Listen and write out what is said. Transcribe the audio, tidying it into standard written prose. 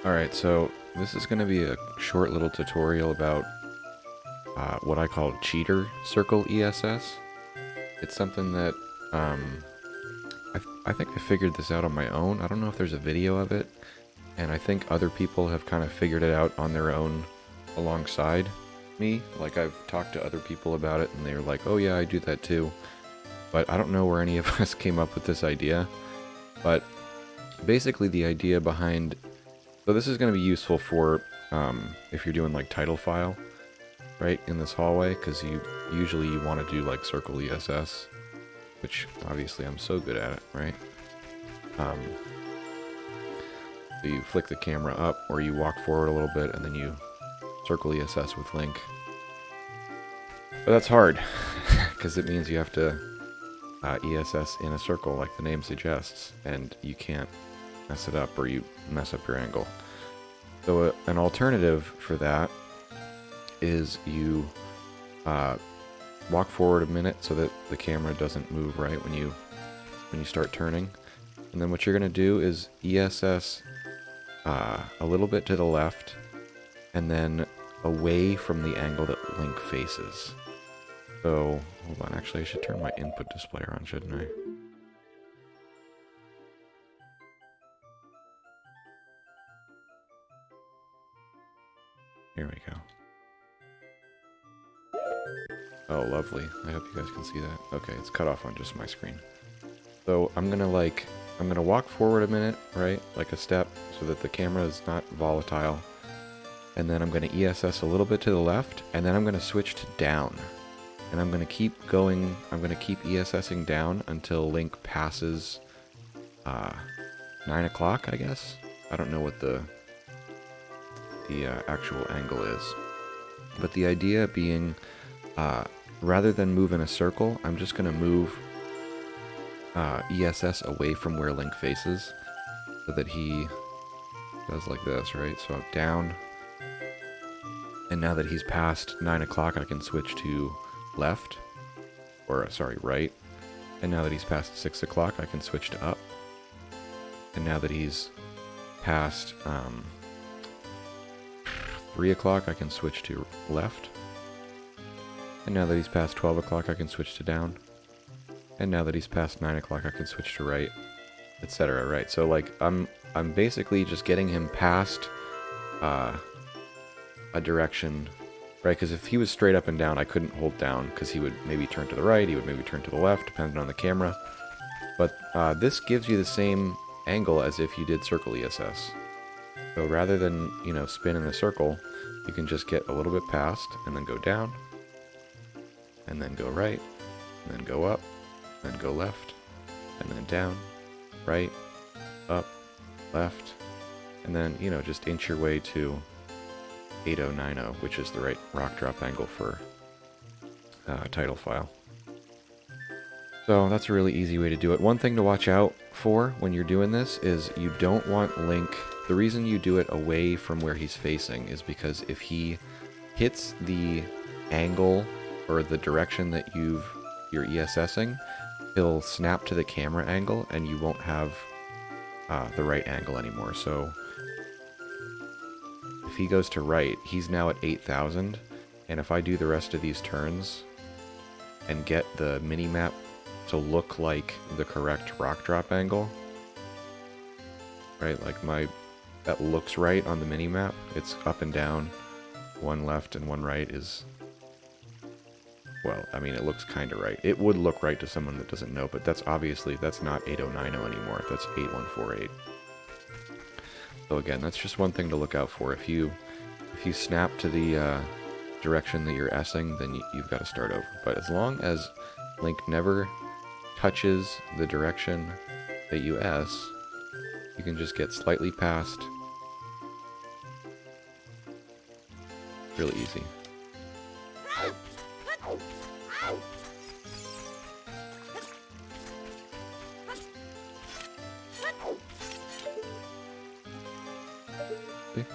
Alright, so this is going to be a short little tutorial about what I call cheater circle ESS. It's something that I think I figured this out on my own. I don't know if there's a video of it, and I think other people have kind of figured it out on their own alongside me. Like, I've talked to other people about it, and they're like, oh yeah, I do that too. But I don't know where any of us came up with this idea. But basically the idea behind... So this is going to be useful for if you're doing like title file, right, in this hallway, because usually you want to do like circle ESS, which obviously I'm so good at it, right? So you flick the camera up, or you walk forward a little bit, and then you circle ESS with link. But that's hard, because it means you have to ESS in a circle, like the name suggests, and you can't mess it up, or you mess up your angle. So an alternative for that is you walk forward a minute so that the camera doesn't move right when you start turning, and then what you're going to do is ESS a little bit to the left, and then away from the angle that Link faces. So hold on, actually I should turn my input display on, shouldn't I? Here we go. Oh, lovely. I hope you guys can see that. Okay, it's cut off on just my screen. So I'm gonna walk forward a minute, right? Like a step, so that the camera is not volatile. And then I'm gonna ESS a little bit to the left, and then I'm gonna switch to down. And I'm gonna keep going, I'm gonna keep ESSing down until Link passes 9 o'clock, I guess? I don't know what the actual angle is. But the idea being, rather than move in a circle, I'm just going to move ESS away from where Link faces, so that he does like this, right? So down, and now that he's past 9 o'clock, I can switch to left, or sorry, right. And now that he's past 6 o'clock, I can switch to up. And now that he's past 3 o'clock, I can switch to left. And now that he's past 12 o'clock, I can switch to down. And now that he's past 9 o'clock, I can switch to right, etc. Right? So like I'm basically just getting him past a direction, right? Because if he was straight up and down, I couldn't hold down, because he would maybe turn to the right, he would maybe turn to the left, depending on the camera. But this gives you the same angle as if you did circle ESS. So rather than, you know, spin in a circle, you can just get a little bit past, and then go down, and then go right, and then go up, and then go left, and then down, right, up, left, and then, you know, just inch your way to 8090, which is the right rock drop angle for title file. So that's a really easy way to do it. One thing to watch out for when you're doing this is you don't want Link... The reason you do it away from where he's facing is because if he hits the angle or the direction that you're ESSing, he'll snap to the camera angle and you won't have the right angle anymore. So if he goes to right, he's now at 8,000, and if I do the rest of these turns and get the mini-map to look like the correct rock drop angle, right, like that looks right on the mini-map, it's up and down, one left and one right is, well, I mean, it looks kind of right. It would look right to someone that doesn't know, but that's not 8090 anymore, that's 8148. So again, that's just one thing to look out for. If you snap to the direction that you're S-ing, then you've got to start over. But as long as Link never touches the direction that you S, you can just get slightly past. Really easy. See?